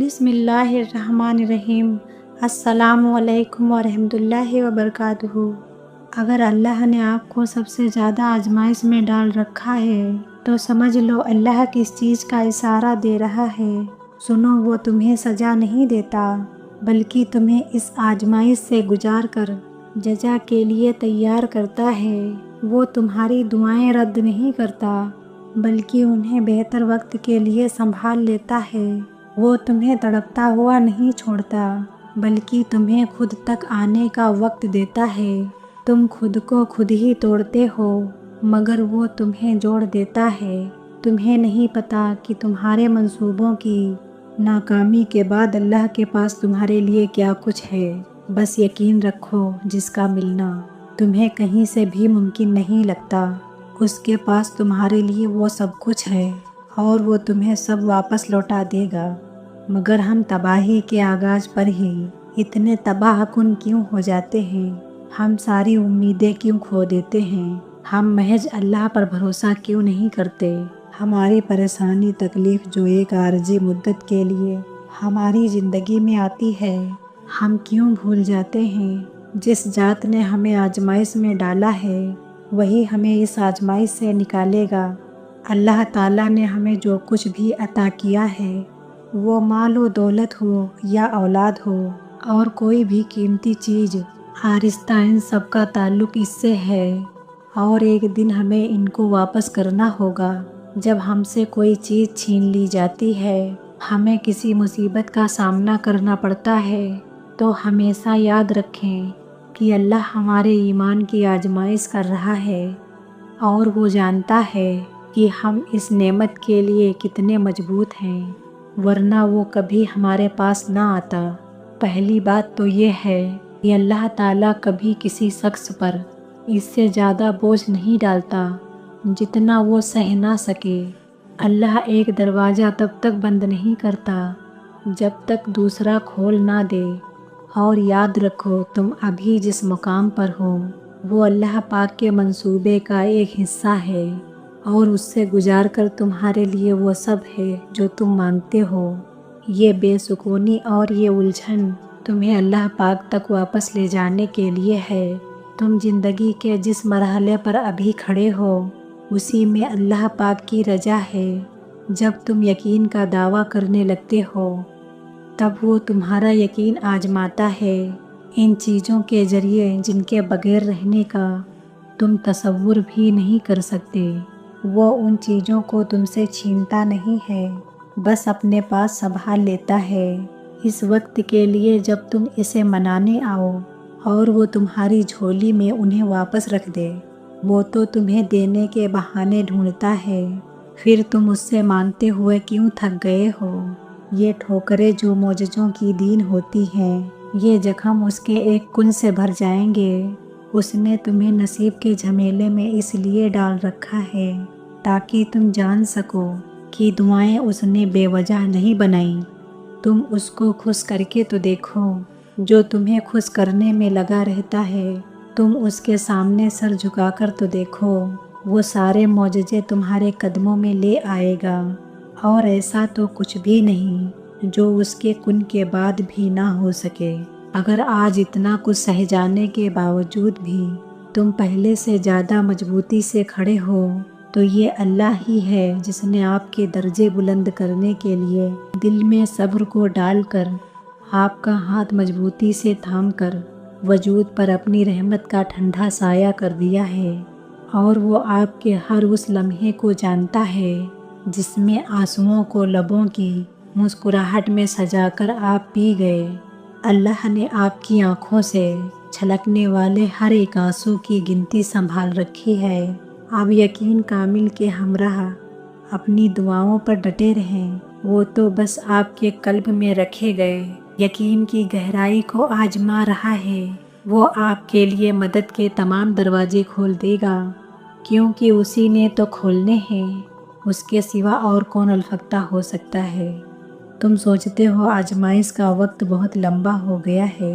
बिस्मिल्लाहिर्रहमानिर्रहीम। अस्सलामुअलैकुम वरहमतुल्लाहि वबरकातुहू। अगर अल्लाह ने आपको सबसे ज़्यादा आजमाइश में डाल रखा है तो समझ लो अल्लाह किस चीज़ का इशारा दे रहा है। सुनो, वो तुम्हें सज़ा नहीं देता बल्कि तुम्हें इस आजमाइश से गुजार कर जज़ा के लिए तैयार करता है। वो तुम्हारी दुआएं रद्द नहीं करता बल्कि उन्हें बेहतर वक्त के लिए संभाल लेता है। वो तुम्हें तड़पता हुआ नहीं छोड़ता बल्कि तुम्हें खुद तक आने का वक्त देता है। तुम खुद को खुद ही तोड़ते हो मगर वो तुम्हें जोड़ देता है। तुम्हें नहीं पता कि तुम्हारे मंसूबों की नाकामी के बाद अल्लाह के पास तुम्हारे लिए क्या कुछ है। बस यकीन रखो, जिसका मिलना तुम्हें कहीं से भी मुमकिन नहीं लगता, उसके पास तुम्हारे लिए वो सब कुछ है और वो तुम्हें सब वापस लौटा देगा। मगर हम तबाही के आगाज़ पर ही इतने तबाहकुन क्यों हो जाते हैं? हम सारी उम्मीदें क्यों खो देते हैं? हम महज अल्लाह पर भरोसा क्यों नहीं करते? हमारी परेशानी तकलीफ़ जो एक आरजी मुद्दत के लिए हमारी ज़िंदगी में आती है, हम क्यों भूल जाते हैं जिस जात ने हमें आजमाइश में डाला है वही हमें इस आजमाइश से निकालेगा। अल्लाह ताला ने हमें जो कुछ भी अता किया है, वो माल व दौलत हो या औलाद हो और कोई भी कीमती चीज़, आहिस्ता इन सब का ताल्लुक़ इससे है और एक दिन हमें इनको वापस करना होगा। जब हमसे कोई चीज़ छीन ली जाती है, हमें किसी मुसीबत का सामना करना पड़ता है, तो हमेशा याद रखें कि अल्लाह हमारे ईमान की आजमाइश कर रहा है और वो जानता है कि हम इस नेमत के लिए कितने मजबूत हैं, वरना वो कभी हमारे पास ना आता। पहली बात तो ये है कि अल्लाह ताला कभी किसी शख्स पर इससे ज़्यादा बोझ नहीं डालता जितना वो सह ना सके। अल्लाह एक दरवाज़ा तब तक बंद नहीं करता जब तक दूसरा खोल ना दे। और याद रखो, तुम अभी जिस मुकाम पर हो वो अल्लाह पाक के मंसूबे का एक हिस्सा है और उससे गुजार कर तुम्हारे लिए वो सब है जो तुम मांगते हो। ये बेसुकूनी और ये उलझन तुम्हें अल्लाह पाक तक वापस ले जाने के लिए है। तुम ज़िंदगी के जिस मरहले पर अभी खड़े हो उसी में अल्लाह पाक की रजा है। जब तुम यकीन का दावा करने लगते हो तब वो तुम्हारा यकीन आजमाता है इन चीज़ों के ज़रिए जिनके बगैर रहने का तुम तसव्वुर भी नहीं कर सकते। वो उन चीज़ों को तुमसे छीनता नहीं है, बस अपने पास संभाल लेता है इस वक्त के लिए जब तुम इसे मनाने आओ और वो तुम्हारी झोली में उन्हें वापस रख दे। वो तो तुम्हें देने के बहाने ढूंढता है, फिर तुम उससे मांगते हुए क्यों थक गए हो? ये ठोकरें जो मोजज़ों की दीन होती हैं, ये जख्म उसके एक कुन से भर जाएंगे। उसने तुम्हें नसीब के झमेले में इसलिए डाल रखा है ताकि तुम जान सको कि दुआएं उसने बेवजह नहीं बनाई। तुम उसको खुश करके तो देखो जो तुम्हें खुश करने में लगा रहता है। तुम उसके सामने सर झुकाकर तो देखो, वो सारे मौजज़े तुम्हारे कदमों में ले आएगा। और ऐसा तो कुछ भी नहीं जो उसके कुन के बाद भी ना हो सके। अगर आज इतना कुछ सह जाने के बावजूद भी तुम पहले से ज़्यादा मजबूती से खड़े हो तो ये अल्लाह ही है जिसने आपके दर्जे बुलंद करने के लिए दिल में सब्र को डालकर आपका हाथ मजबूती से थामकर वजूद पर अपनी रहमत का ठंडा साया कर दिया है। और वो आपके हर उस लम्हे को जानता है जिसमें आंसुओं को लबों की मुस्कुराहट में सजाकर आप पी गए। अल्लाह ने आपकी आँखों से छलकने वाले हर एक आंसू की गिनती संभाल रखी है। आप यकीन कामिल के हमराह अपनी दुआओं पर डटे रहें। वो तो बस आपके कल्ब में रखे गए यकीन की गहराई को आजमा रहा है। वो आपके लिए मदद के तमाम दरवाजे खोल देगा क्योंकि उसी ने तो खोलने हैं। उसके सिवा और कौन अलफक्ता हो सकता है? तुम सोचते हो आजमाइश का वक्त बहुत लंबा हो गया है,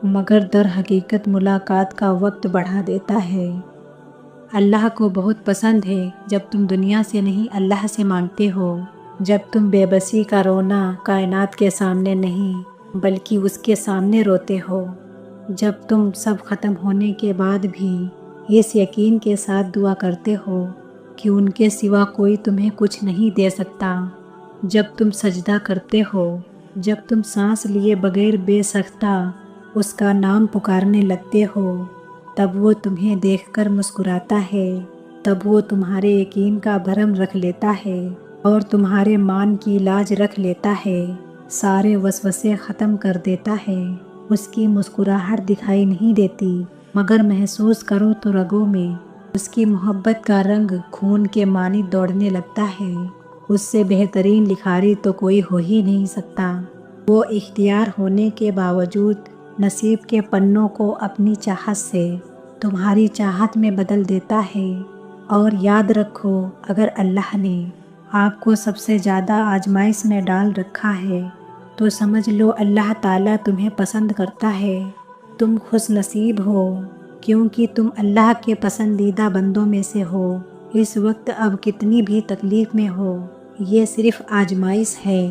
मगर दर हकीकत मुलाकात का वक्त बढ़ा देता है। अल्लाह को बहुत पसंद है जब तुम दुनिया से नहीं अल्लाह से मांगते हो। जब तुम बेबसी का रोना कायनात के सामने नहीं बल्कि उसके सामने रोते हो, जब तुम सब ख़त्म होने के बाद भी इस यकीन के साथ दुआ करते हो कि उनके सिवा कोई तुम्हें कुछ नहीं दे सकता, जब तुम सजदा करते हो, जब तुम सांस लिए बगैर बेसख्ता उसका नाम पुकारने लगते हो, तब वो तुम्हें देखकर मुस्कुराता है, तब वो तुम्हारे यकीन का भरम रख लेता है और तुम्हारे मान की लाज रख लेता है, सारे वसवसे ख़त्म कर देता है। उसकी मुस्कुराहट दिखाई नहीं देती, मगर महसूस करो तो रगों में उसकी मोहब्बत का रंग खून के मानी दौड़ने लगता है। उससे बेहतरीन लिखारी तो कोई हो ही नहीं सकता। वो इख्तियार होने के बावजूद नसीब के पन्नों को अपनी चाहत से तुम्हारी चाहत में बदल देता है। और याद रखो, अगर अल्लाह ने आपको सबसे ज़्यादा आजमाइश में डाल रखा है तो समझ लो अल्लाह ताला तुम्हें पसंद करता है। तुम खुश नसीब हो क्योंकि तुम अल्लाह के पसंदीदा बंदों में से हो। इस वक्त अब कितनी भी तकलीफ़ में हो, ये सिर्फ आजमाइश है।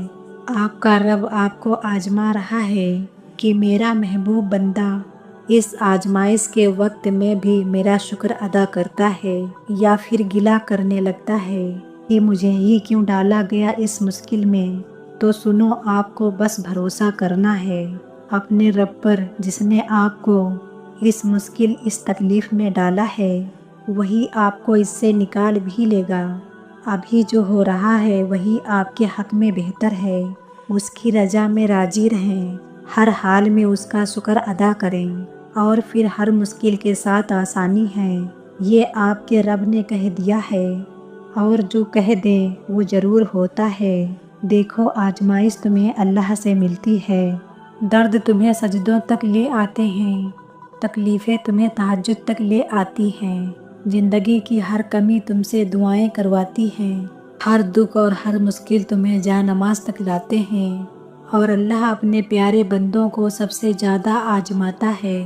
आपका रब आपको आजमा रहा है कि मेरा महबूब बंदा इस आजमाइश के वक्त में भी मेरा शुक्र अदा करता है या फिर गिला करने लगता है कि मुझे ही क्यों डाला गया इस मुश्किल में। तो सुनो, आपको बस भरोसा करना है अपने रब पर जिसने आपको इस मुश्किल इस तकलीफ़ में डाला है, वही आपको इससे निकाल भी लेगा। अभी जो हो रहा है वही आपके हक़ में बेहतर है। उसकी रज़ा में राज़ी रहें, हर हाल में उसका शुक्र अदा करें और फिर हर मुश्किल के साथ आसानी है, ये आपके रब ने कह दिया है और जो कह दे वो ज़रूर होता है। देखो, आजमाइश तुम्हें अल्लाह से मिलती है, दर्द तुम्हें सजदों तक ले आते हैं, तकलीफ़ें तुम्हें तहज्जुद तक ले आती हैं, ज़िंदगी की हर कमी तुमसे दुआएं करवाती हैं, हर दुख और हर मुश्किल तुम्हें जानमाज़ तक लाते हैं। और अल्लाह अपने प्यारे बंदों को सबसे ज़्यादा आजमाता है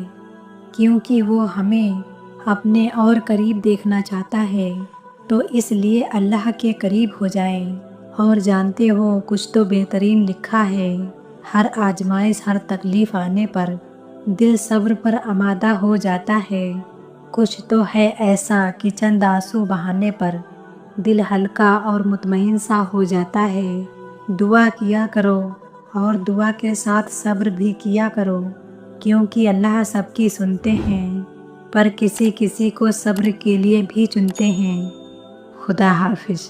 क्योंकि वो हमें अपने और करीब देखना चाहता है। तो इसलिए अल्लाह के करीब हो जाएं। और जानते हो, कुछ तो बेहतरीन लिखा है, हर आजमाइश हर तकलीफ़ आने पर दिल सब्र पर आमादा हो जाता है। कुछ तो है ऐसा कि चंद आंसू बहाने पर दिल हल्का और मुतमईन सा हो जाता है। दुआ किया करो और दुआ के साथ सब्र भी किया करो क्योंकि अल्लाह सबकी सुनते हैं, पर किसी किसी को सब्र के लिए भी चुनते हैं। खुदा हाफिज़।